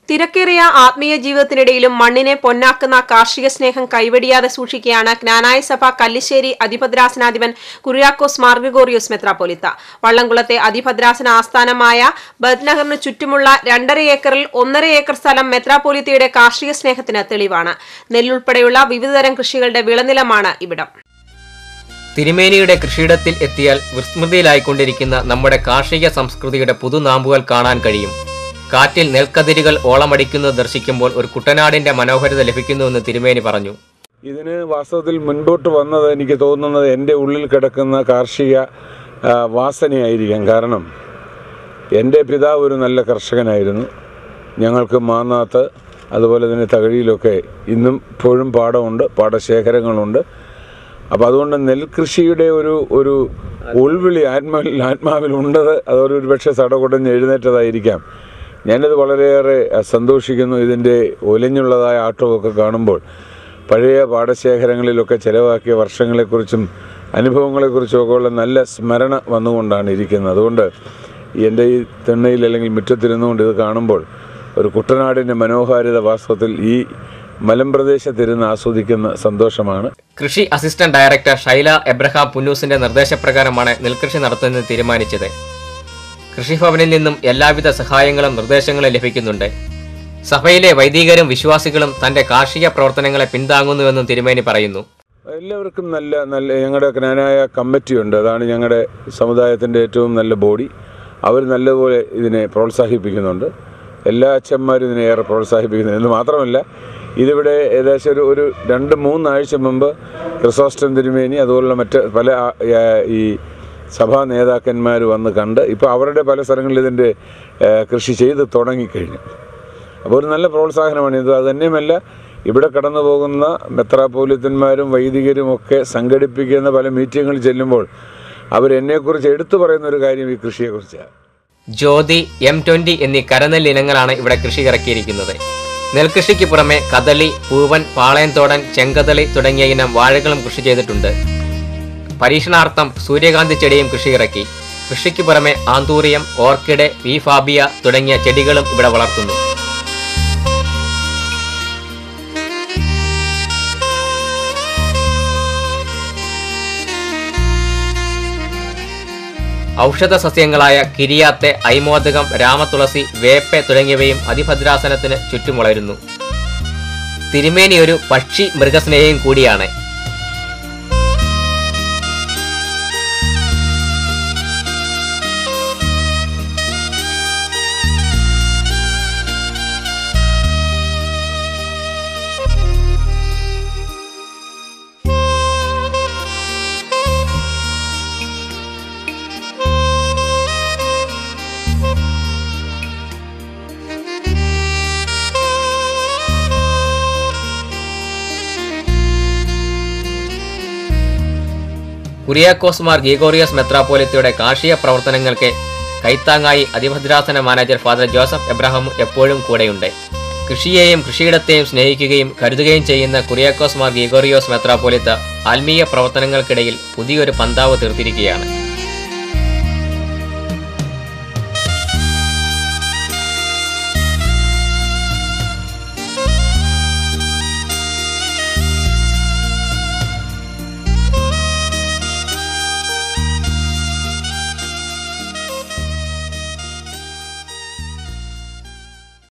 തിരക്കേറിയ ആത്മീയ ജീവിതത്തിനിടയിലും മണ്ണിനെ പൊന്നാക്കുന്ന കാർഷിക സ്നേഹം കൈവെടിയാതെ സൂക്ഷിക്കുകയാണ് ജ്ഞാനായ സഭ കല്ലിശ്ശേരി അതിഭദ്രാസനാധിപൻ കുര്യാക്കോസ് മാർ ഗ്രിഗോറിയോസ് മെത്രാപ്പൊലീത്ത. വള്ളംകുളത്തെ അതിഭദ്രാസന ആസ്ഥാനമായ ബദ്നഗറിന് ചുറ്റുമുള്ള 2.5 ഏക്കറിൽ 1.5 ഏക്കർ സ്ഥലം മെത്രാപ്പൊലീത്തയുടെ കാർഷിക സ്നേഹത്തിന് തെളിവാണ്. നെല്ലുൾപ്പെടെയുള്ള വിവിധതരം കൃഷികളുടെ വിളനിലമാണ് ഇവിടം. തിരുമേനിയുടെ കൃഷിയിടത്തിൽ എത്തിയാൽ വിസ്മൃതിയിലായിക്കൊണ്ടിരിക്കുന്ന നമ്മുടെ കാർഷിക സംസ്കൃതിയുടെ പുതുനാമ്പുകൾ കാണാൻ കഴിയും. കാറ്റിൽ നെൽക്കതിരുകൾ ഓളമടിക്കുന്നത് ദർശിക്കുമ്പോൾ ഒരു കുട്ടനാടിന്റെ മനോഹരത ലഭിക്കുന്നുവെന്ന് തിരുമേനി പറഞ്ഞു. ഇതിന് വാസ്തവത്തിൽ മുൻപോട്ട് വന്നത് എനിക്ക് തോന്നുന്നത് എൻ്റെ ഉള്ളിൽ കിടക്കുന്ന കാർഷിക വാസനയായിരിക്കാം. കാരണം എൻ്റെ പിതാവ് ഒരു നല്ല കർഷകനായിരുന്നു. ഞങ്ങൾക്ക് മാന്നാത്ത് അതുപോലെ തന്നെ തകഴിയിലൊക്കെ ഇന്നും ഇപ്പോഴും പാടമുണ്ട്, പാടശേഖരങ്ങളുണ്ട്. അപ്പോൾ അതുകൊണ്ട് നെൽകൃഷിയുടെ ഒരു ഉൾവിളി ആത്മാവിലുണ്ടത് അതൊരു പക്ഷേ സടകൊടഞ്ഞ് എഴുന്നേറ്റതായിരിക്കാം. ഞാനത് വളരെയേറെ സന്തോഷിക്കുന്നു. ഇതിൻ്റെ ഒലിഞ്ഞുള്ളതായ ആട്ടമൊക്കെ കാണുമ്പോൾ പഴയ പാടശേഖരങ്ങളിലൊക്കെ ചിലവാക്കിയ വർഷങ്ങളെക്കുറിച്ചും അനുഭവങ്ങളെക്കുറിച്ചുമൊക്കെ ഉള്ള നല്ല സ്മരണ വന്നുകൊണ്ടാണ് ഇരിക്കുന്നത്. അതുകൊണ്ട് എൻ്റെ ഈ തിണ്ണയിൽ അല്ലെങ്കിൽ മുറ്റത്തിരുന്നുകൊണ്ട് ഇത് കാണുമ്പോൾ ഒരു കുട്ടനാടിൻ്റെ മനോഹാരിത വാസ്തവത്തിൽ ഈ മലമ്പ്രദേശത്തിരുന്ന് ആസ്വദിക്കുന്ന സന്തോഷമാണ്. കൃഷി അസിസ്റ്റന്റ് ഡയറക്ടർ ഷൈല എബ്രഹാം പുന്നൂസിന്റെ നിർദ്ദേശപ്രകാരമാണ് നെൽകൃഷി നടത്തുന്നത് തീരുമാനിച്ചത്. കൃഷിഭവനിൽ നിന്നും എല്ലാവിധ സഹായങ്ങളും നിർദ്ദേശങ്ങളും ലഭിക്കുന്നുണ്ട്. സഭയിലെ വൈദികരും വിശ്വാസികളും തന്റെ കാർഷിക പ്രവർത്തനങ്ങളെ പിന്താങ്ങുന്നുവെന്നും തിരുമേനി പറയുന്നു. എല്ലാവർക്കും നല്ല ഞങ്ങളുടെ ജ്ഞാനായ കമ്മിറ്റിയുണ്ട്. അതാണ് ഞങ്ങളുടെ സമുദായത്തിൻ്റെ ഏറ്റവും നല്ല ബോഡി. അവർ നല്ലപോലെ ഇതിനെ പ്രോത്സാഹിപ്പിക്കുന്നുണ്ട്. എല്ലാ അച്ഛന്മാരും ഇതിനെ ഏറെ പ്രോത്സാഹിപ്പിക്കുന്നു. എന്ന് മാത്രമല്ല, ഇതിവിടെ ഏകദേശം ഒരു 2-3 ആഴ്ച മുമ്പ് ക്രിസോസ്റ്റം തിരുമേനി അതുപോലുള്ള മറ്റ് പല ഈ സഭാ നേതാക്കന്മാർ വന്ന് കണ്ട് ഇപ്പോൾ അവരുടെ പല സ്ഥലങ്ങളിൽ ഇതിൻ്റെ കൃഷി ചെയ്ത് തുടങ്ങിക്കഴിഞ്ഞു. അപ്പോൾ ഒരു നല്ല പ്രോത്സാഹനമാണ് ഇത്. അതുതന്നെയുമല്ല, ഇവിടെ കടന്നു പോകുന്ന മെത്രാപ്പോലിത്തന്മാരും വൈദികരും ഒക്കെ സംഘടിപ്പിക്കുന്ന പല മീറ്റിങ്ങുകളിൽ ചെല്ലുമ്പോൾ അവരെന്നെക്കുറിച്ച് എടുത്തു പറയുന്ന ഒരു കാര്യം ഈ കൃഷിയെക്കുറിച്ചാണ്. ജ്യോതി, M20 എന്നീ കരനെല്ല് ഇനങ്ങളാണ് ഇവിടെ കൃഷി ഇറക്കിയിരിക്കുന്നത്. നെൽകൃഷിക്ക് പുറമെ കദളി, പൂവൻ, പാളയംതോടൻ, ചെങ്കദളി തുടങ്ങിയ ഇനം വാഴകളും കൃഷി ചെയ്തിട്ടുണ്ട്. പരീക്ഷണാർത്ഥം സൂര്യകാന്തി ചെടിയും കൃഷി ഇറക്കി. കൃഷിക്ക് പുറമെ ആന്തൂറിയം, ഓർക്കിഡ്, വി ഫാബിയ തുടങ്ങിയ ചെടികളും ഇവിടെ വളർത്തുന്നു. ഔഷധ സസ്യങ്ങളായ കിരിയാത്തെ, ഐമോദകം, രാമതുളസി, വേപ്പ തുടങ്ങിയവയും അതിഭദ്രാസനത്തിന് ചുറ്റും വളരുന്നു. തിരുമേനി ഒരു പക്ഷി മൃഗസ്നേഹിയും കൂടിയാണ്. കുര്യാക്കോസ് മാർ ഗ്രിഗോറിയോസ് മെത്രാപ്പൊലീത്തയുടെ കാർഷിക പ്രവർത്തനങ്ങൾക്ക് കൈത്താങ്ങായി അതിഭദ്രാസന മാനേജർ ഫാദർ ജോസഫ് എബ്രഹാം എപ്പോഴും കൂടെയുണ്ട്. കൃഷിയെയും കൃഷിയിടത്തെയും സ്നേഹിക്കുകയും കരുതുകയും ചെയ്യുന്ന കുര്യാക്കോസ് മാർ ഗ്രിഗോറിയോസ് മെത്രാപ്പൊലീത്ത ആത്മീയ പ്രവർത്തനങ്ങൾക്കിടയിൽ പുതിയൊരു പന്താവ് തീർത്തിരിക്കുകയാണ്.